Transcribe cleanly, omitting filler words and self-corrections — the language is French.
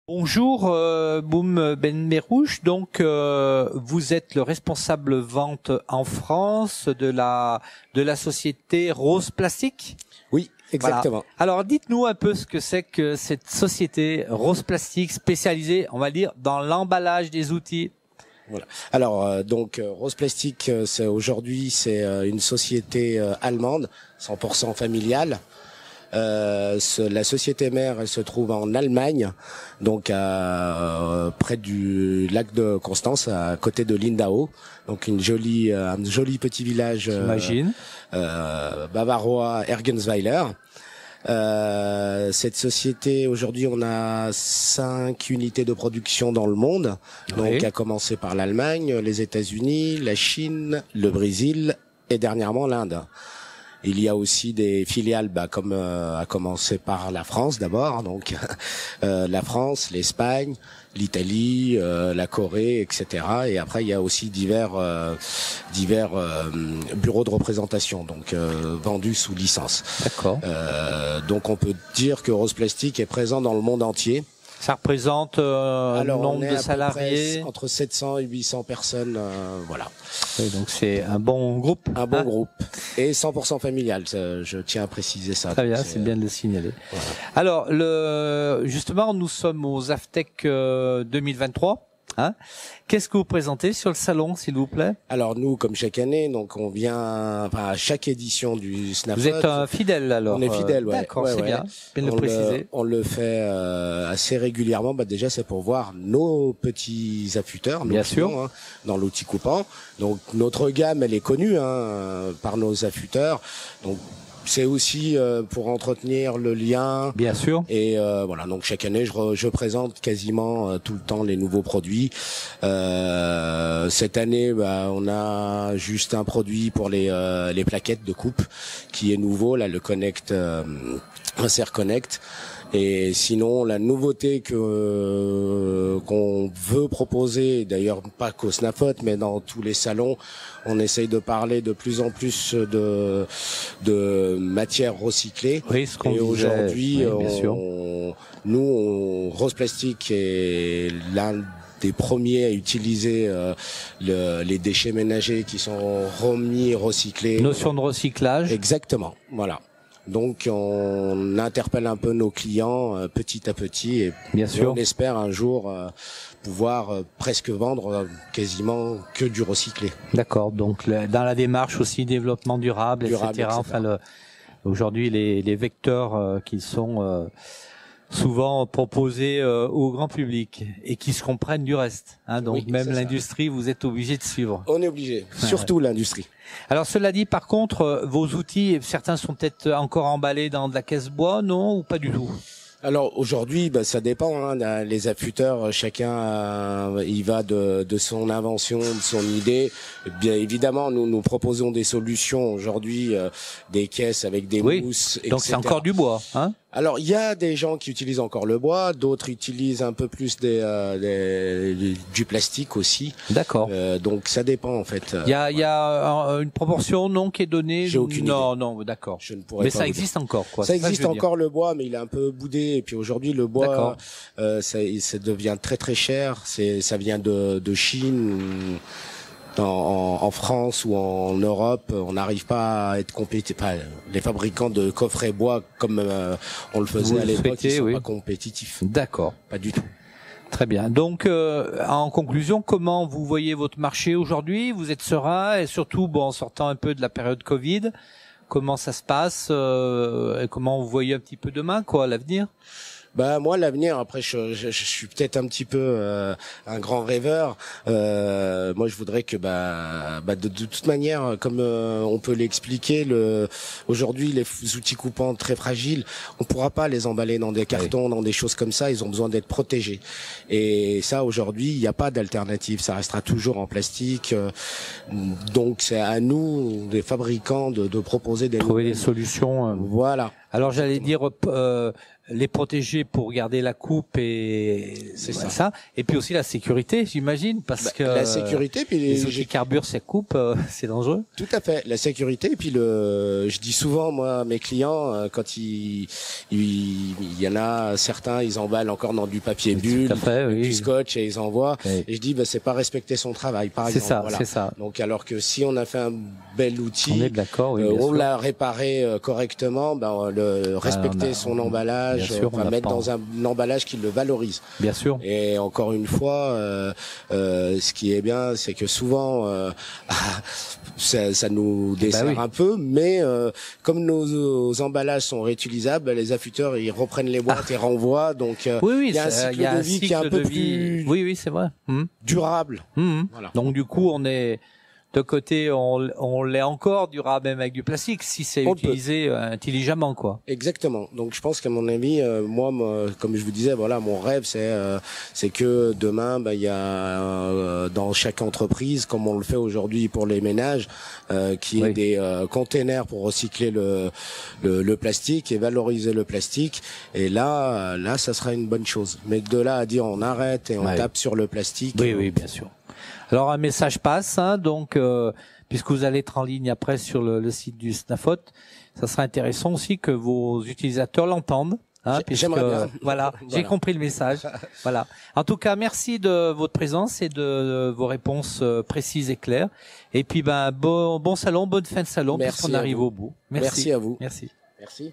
Bonjour Boum Ben Merouche, donc vous êtes le responsable vente en France de la société Rose Plastique. Oui, exactement. Voilà. Alors dites-nous un peu ce que c'est que cette société Rose Plastique spécialisée, on va dire, dans l'emballage des outils. Voilà. Alors donc Rose Plastique, c'est une société allemande, 100% familiale. La société mère, elle se trouve en Allemagne, donc près du lac de Constance, à côté de Lindau, donc un joli petit village bavarois, Ergensweiler. Cette société, aujourd'hui, on a 5 unités de production dans le monde, donc à commencer par l'Allemagne, les États-Unis, la Chine, le Brésil et dernièrement l'Inde. Il y a aussi des filiales, comme à commencer par la France d'abord, donc la France, l'Espagne, l'Italie, la Corée, etc. Et après il y a aussi divers bureaux de représentation, donc vendus sous licence. D'accord. Donc on peut dire que Rose Plastique est présent dans le monde entier. Ça représente un nombre de salariés entre 700 et 800 personnes, voilà. Oui, donc c'est un bon groupe. Un bon groupe. Et 100% familial, je tiens à préciser ça. Très bien, c'est bien de le signaler. Voilà. Alors, justement, nous sommes aux AFTEC 2023. Hein, qu'est-ce que vous présentez sur le salon, s'il vous plaît? Alors nous, comme chaque année, donc on vient à chaque édition du Snapchat. Vous êtes un fidèle alors? On est fidèle, ouais. D'accord, c'est bien de le préciser. On le fait assez régulièrement. Déjà, c'est pour voir nos petits affûteurs, nos clients, dans l'outil coupant. Donc notre gamme, elle est connue par nos affûteurs. Donc c'est aussi pour entretenir le lien. Bien sûr. Et voilà, donc chaque année, je présente quasiment tout le temps les nouveaux produits. Cette année, on a juste un produit pour les plaquettes de coupe qui est nouveau, là, le Connect, Insert Connect. Et sinon, la nouveauté qu'on veut proposer, d'ailleurs pas qu'au Snapchat, mais dans tous les salons, on essaye de parler de plus en plus de matières recyclées. Oui, ce qu'on et aujourd'hui, nous, Rose Plastique est l'un des premiers à utiliser les déchets ménagers qui sont remis, recyclés. Notion de recyclage. Exactement, voilà. Donc on interpelle un peu nos clients petit à petit et on espère un jour pouvoir presque vendre quasiment que du recyclé. D'accord, donc dans la démarche aussi développement durable, etc. Enfin, aujourd'hui les vecteurs qui sont souvent proposés au grand public et qui se comprennent du reste. Donc même l'industrie, vous êtes obligé de suivre. On est obligé, surtout l'industrie. Alors cela dit, par contre, vos outils, certains sont peut-être encore emballés dans de la caisse bois, non, ou pas du tout? Alors aujourd'hui, ça dépend. Les affûteurs, chacun il va de son invention, de son idée. Bien évidemment, nous proposons des solutions aujourd'hui, des caisses avec des mousses, etc. Donc c'est encore du bois, hein? Alors il y a des gens qui utilisent encore le bois, d'autres utilisent un peu plus du plastique aussi. D'accord. Donc ça dépend en fait. Il y a une proportion qui est donnée. J'ai aucune idée. Non, d'accord. Je ne pourrais mais pas ça existe encore, quoi. Ça existe encore le bois, mais il est un peu boudé. Et puis aujourd'hui le bois, ça devient très très cher. Ça vient de Chine. En France ou en Europe, on n'arrive pas à être compétitif. Les fabricants de coffrets bois, comme on le faisait à l'époque, ils sont pas compétitifs. D'accord. Pas du tout. Très bien. Donc, en conclusion, comment vous voyez votre marché aujourd'hui? Vous êtes serein et surtout, en sortant un peu de la période Covid, comment ça se passe et comment vous voyez un petit peu demain, l'avenir? Moi, l'avenir, après, je suis peut-être un petit peu un grand rêveur. Moi, je voudrais que, de toute manière, comme on peut l'expliquer, aujourd'hui, les outils coupants très fragiles, on pourra pas les emballer dans des cartons, dans des choses comme ça. Ils ont besoin d'être protégés. Et ça, aujourd'hui, il n'y a pas d'alternative. Ça restera toujours en plastique. Donc, c'est à nous, des fabricants, de proposer trouver des solutions. Voilà. Alors j'allais dire les protéger pour garder la coupe et c'est ça. Et puis aussi la sécurité, j'imagine, parce que la sécurité, puis les outils qui carburent ces coupes, c'est dangereux. Tout à fait, la sécurité. Et puis je dis souvent moi à mes clients quand il y en a certains, ils emballent encore dans du papier bulle, du scotch et ils envoient. Oui. Et je dis c'est pas respecter son travail, par exemple. C'est ça, c'est ça. Donc alors que si on a fait un bel outil, on est d'accord, on l'a réparé correctement, respecter son emballage. Mettre dans un emballage qui le valorise. Bien sûr. Et encore une fois, ce qui est bien, c'est que souvent, ça nous dessert un peu, mais comme nos emballages sont réutilisables, les affûteurs ils reprennent les boîtes et renvoient. Donc il y a un cycle de vie qui est un peu plus, oui, c'est vrai, durable. Voilà. Donc du coup, on est de côté, on l'est encore durable même avec du plastique si c'est utilisé intelligemment, quoi. Exactement. Donc je pense qu'à mon avis, moi, comme je vous disais, voilà, mon rêve c'est que demain, il y a dans chaque entreprise, comme on le fait aujourd'hui pour les ménages, qui ait des containers pour recycler le plastique et valoriser le plastique. Et là, ça sera une bonne chose. Mais de là à dire on arrête et on tape sur le plastique. Oui, bien sûr. Alors un message passe, donc puisque vous allez être en ligne après sur le site du SNAFOT, ça sera intéressant aussi que vos utilisateurs l'entendent. J'aimerais bien. Voilà, j'ai compris le message. Voilà. En tout cas, merci de votre présence et de vos réponses précises et claires. Et puis bon salon, bonne fin de salon, puisqu'on arrive au bout. Merci à vous. Merci. Merci.